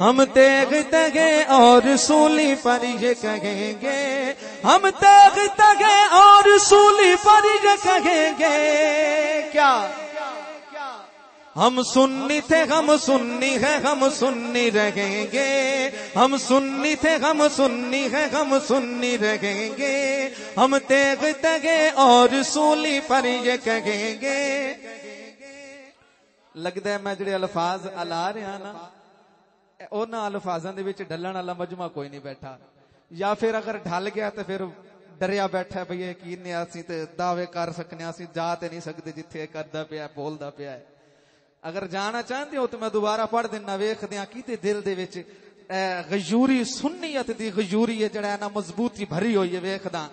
ہم تیغ تگے اور سولی پر یہ کہیں گے، ہم تیغ تگے اور سولی پر یہ کہیں گے کیا؟ ہم سنی تھے ہم سنی ہے ہم سنی رہیں گے، ہم سنی تھے ہم سنی ہے ہم سنی رہیں گے، ہم تیغ تگے اور سولی پر یہ کہیں گے۔ لگتا ہے میں جڑے الفاظ الا رہا نا انہاں الفاظاں دے وچ ڈلن والا مجمع کوئی نہیں بیٹھا، یا پھر اگر ڈھل گیا تو پھر ڈریا بیٹھا ہے بھئی یقین نہیں اسی تے دعوے کر سکنے، اسی جا تے نہیں سکتے جتھے کردا پیا بولدا پیا ہے۔ اگر جانا چاہتے ہو تو میں دوبارہ پڑھ دینا، ویکھدیاں کیتے دل دے وچ غیوری سنیت دی غیوری ہے جڑا ہے نا مضبوطی بھری ہوئی ہے، ویکھدا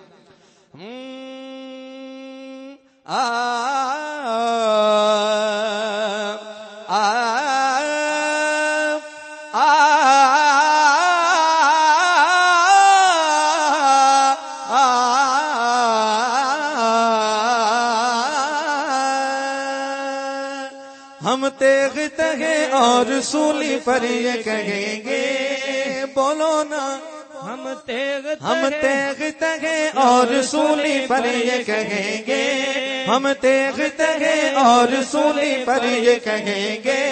ہم تیغ تگے اور سولی پر یہ کہیں گے، بولو نا ہم تیغ تگے اور سولی پر یہ کہیں گے، ہم تیغ تگے اور سولی پر یہ کہیں گے،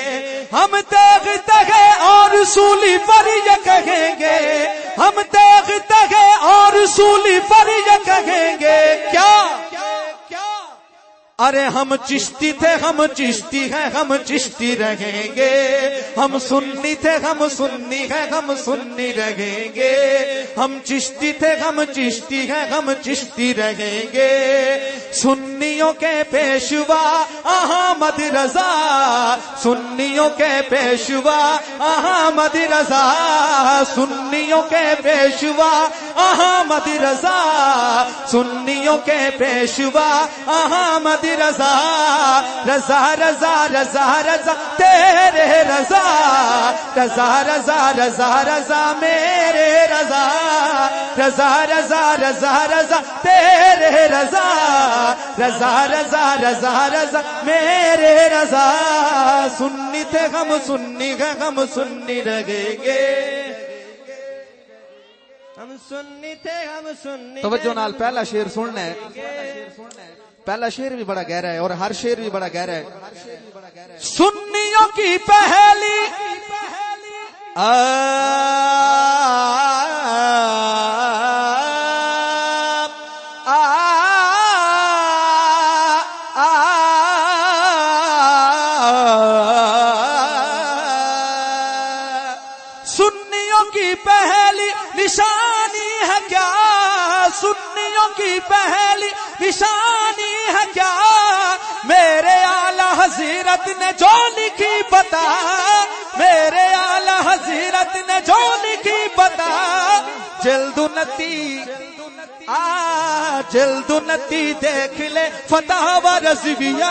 ہم تیغ تگے اور سولی پر یہ کہیں گے، ہم تیغ تگے اور سولی پر یہ کہیں گے کیا؟ ارے ہم چشتی تھے ہم چشتی ہیں ہم چشتی رہیں گے، ہم سنی تھے ہم سنی ہیں ہم سنی رہیں گے، ہم چشتی تھے ہم چشتی ہیں ہم چشتی رہیں گے، سنیوں کے پیشوا احمد رضا، سنیوں کے پیشوا احمد رضا، سنیوں کے پیشوا احمد رضا، سنیوں کے پیشوا احمد رضا، رضا رضا رضا رضا تیرے رضا، رضا رضا رضا رضا میرے رضا، رضا رضا رضا رضا تیرے رضا، رضا رضا رضا رضا میرے رضا، سنی تھے ہم سنی ہے ہم سنی رہیں گے، ہم سنی تھے ہم سنی۔ توجہ نال پہلا شعر سننا ہے، پہلا شعر بھی بڑا گہرا ہے اور ہر شعر بھی بڑا گہرا ہے۔ سنیوں کی پہلی سنیوں کی پہلی نشانی ہے کیا، سنیوں کی پہلی نشانی ہے کیا، میرے اعلی حضرت نے جو لکھی بتا، میرے اعلی حضرت نے جو لکھی بتا، جلد نتی جلد نتی دیکھ لے فتح و رضویہ،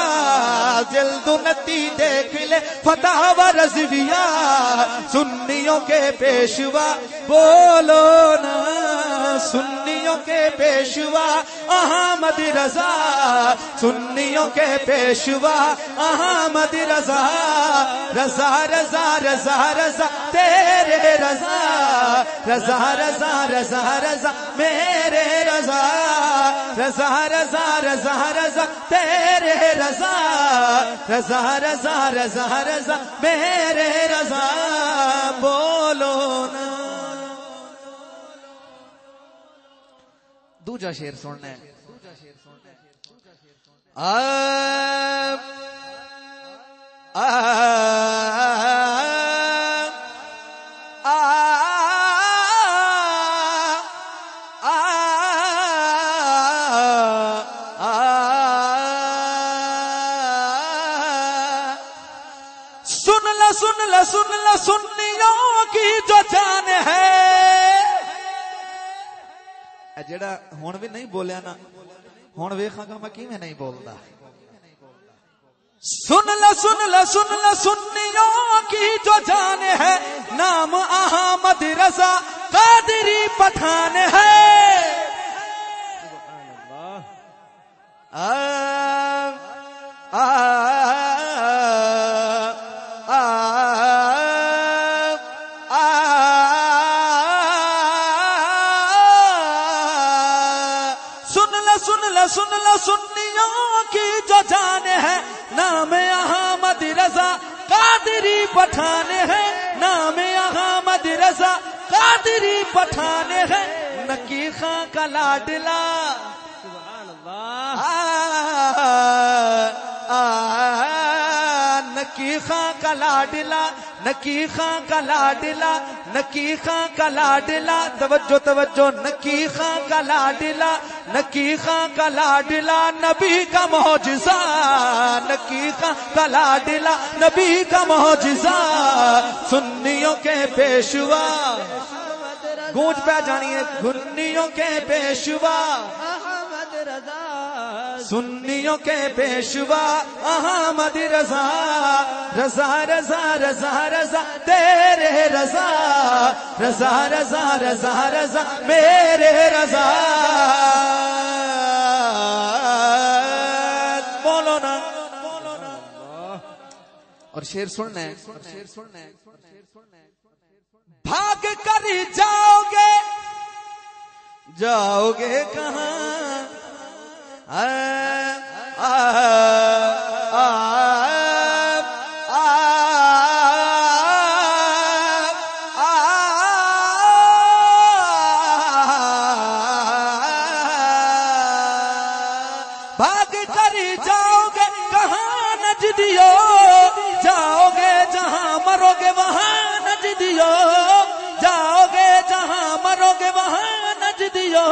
جلد نتی دیکھ لے فتح و رضویہ، سنیوں کے پیشوا بولو نا، سنیوں کے پیشوا احمد رضا، سنیوں کے پیشوا احمد رضا، رضا رضا رضا رضا تیرے رضا، رضا رضا رضا رضا میرے رضا، رضا رضا رضا رضا تیرے رضا، رضا رضا رضا رضا میرے رضا، بولو نا۔ دوجا شعر سننا ہے۔ سن ل سن ل سنیوں کی جو جان ہے، جڑا ہن بھی نہیں بولیا نا، ہن ویکھاں گا میں کیویں نہیں بولدا۔ سن ل سن ل سن ل سنیوں کی جو جان ہے، نام احمد رضا قادری پٹھان ہے، سنیوں کی جو جان ہے نام احمد رضا قادری پٹھان ہے نام احمد رضا قادری پٹھان ہے نکی خاں کا لاڈلا سبحان اللہ نکی خاں کا لاڈلا نکی خاں کا لاڈلا نکی خاں کا لاڈلا توجہ توجہ نکی خاں کا لاڈلا نکی خاں کا لاڈلا نبی کا معجزہ نکی خاں کا لاڈلا نبی کا معجزہ سنیوں کے پیشوا گونج پہ جانی ہے سنیوں کے پیشوا احمد رضا سنیوں کے پیشوا احمد رضا رضا رضا رضا رضا تیرے رضا رضا رضا رضا رضا میرے رضا بولو نا اور شعر سننا ہے بھاگ کر جاؤ گے کہاں بھاگ کر جاؤ گے کہاں نجدیو جاؤ گے جہاں مرو گے وہاں نجدیو جاؤ گے جہاں مرو گے وہاں نجدیو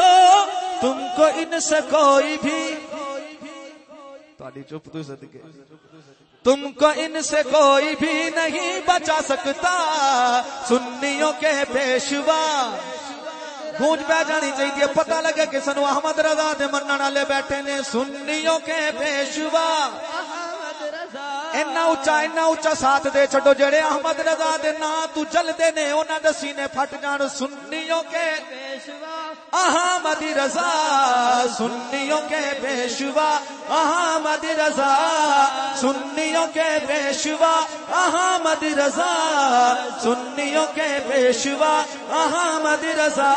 تم کو ان سے کوئی بھی چپ تو صدقے تم کو ان سے کوئی بھی نہیں بچا سکتا سنیوں کے پیشوا گونج پہ جانی چاہیے پتہ لگے کہ سنو احمد رضا دے منن والے بیٹھے نے سنیوں کے پیشوا اینا اچا ساتھ دے چھڈو جڑے احمد رضا دے نا تو جل دے نے انہاں دے سینے پھٹ جان سنیوں کے پیشوا احمد رضا سنیوں کے پیشوا احمد رضا سنیوں کے پیشوا احمد رضا سنیوں کے پیشوا احمد رضا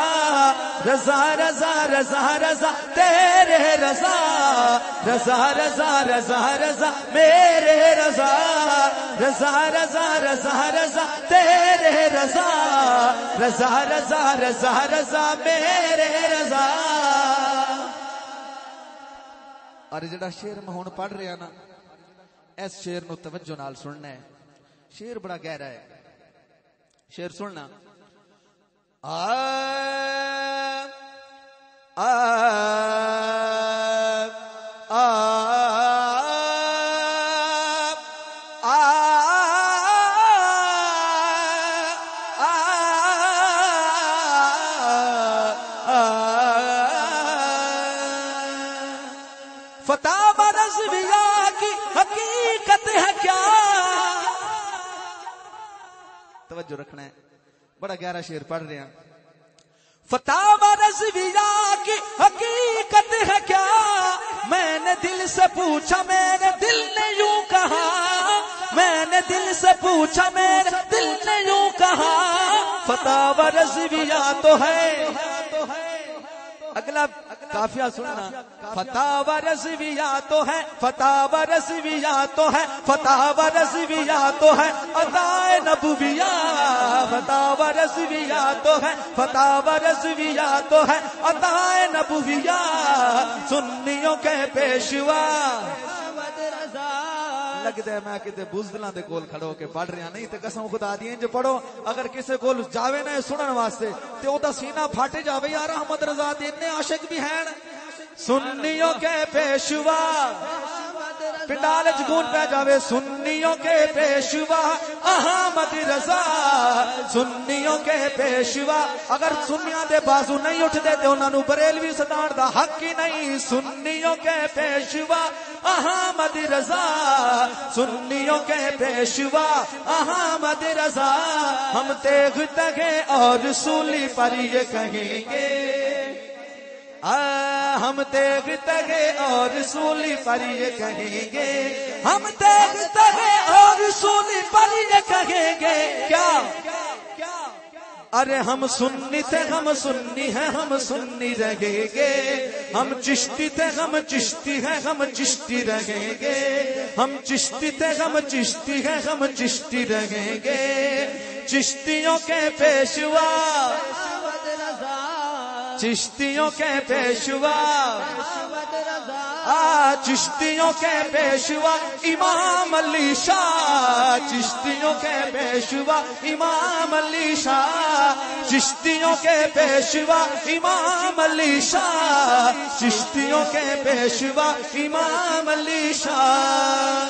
رضا رضا رضا رضا تیرے رضا رضا رضا رضا رضا میرے رضا رضا رضا رضا رضا تیرے رضا رضا رضا رضا رضا میرے رضا اور جڑا شعر میں ہن پڑھ رہا نا اس شعر نو توجہ نال سننا ہے شعر بڑا گہرا ہے شعر سننا فتح رضویہ کی حقیقت ہے کیا توجہ رکھنا ہے بڑا گہرا شعر پڑھ رہے ہیں فتح رضویہ کی حقیقت ہے کیا میں نے دل سے پوچھا میرے دل نے یوں کہا میں نے دل سے پوچھا میرے دل نے یوں کہا فتح رضویہ تو ہے اگلا کافیہ سننا فتح و رضویہ تو ہے فتح و رضویہ تو ہے فتح و رضویہ تو ہے عطائے نبویہ فتح و رضویہ تو ہے فتح و رضویہ تو ہے عطائے نبویہ سنیوں کے پیشوا لگتا ہے میں کتے بزدلاں دے کول کھڑو کے پڑھ رہا نہیں تے قسم خدا دی انج پڑھو اگر کسے کول جاوے نہ سنن واسطے تے او دا سینہ پھٹ جاوے یار احمد رضا دے اتنے عاشق بھی ہیں سنیوں کے پیشوا پنڈال جگون پہ جاوے سنیوں کے پیشوا احمد رضا سنیوں کے پیشوا اگر سنیاں دے بازو نہیں اٹھ دے تے انہاں نو بریلوی ستان دا حق ہی نہیں سنیوں کے پیشوا احمد رضا سنیوں کے پیشوا احمد رضا ہم تیغ تگے اور رسولی پر یہ کہیں گے ہم تیغ تگے اور رسولی پر یہ کہیں گے ہم تیغ تگے اور رسولی پر یہ کہیں گے کیا ارے ہم سنی تھے ہم سنی ہیں ہم سنی رہیں گے، ہم چشتی تھے ہم چشتی ہیں ہم چشتی رہیں گے، ہم چشتی تھے ہم چشتی ہیں ہم چشتی رہیں گے، چشتیوں کے پیشوا چشتیوں کے پیشوا چشتیوں کے پیشوا امام علی شاہ، چشتیوں کے پیشوا امام علی شاہ، چشتیوں کے پیشوا امام علی شاہ، چشتیوں کے پیشوا امام علی شاہ۔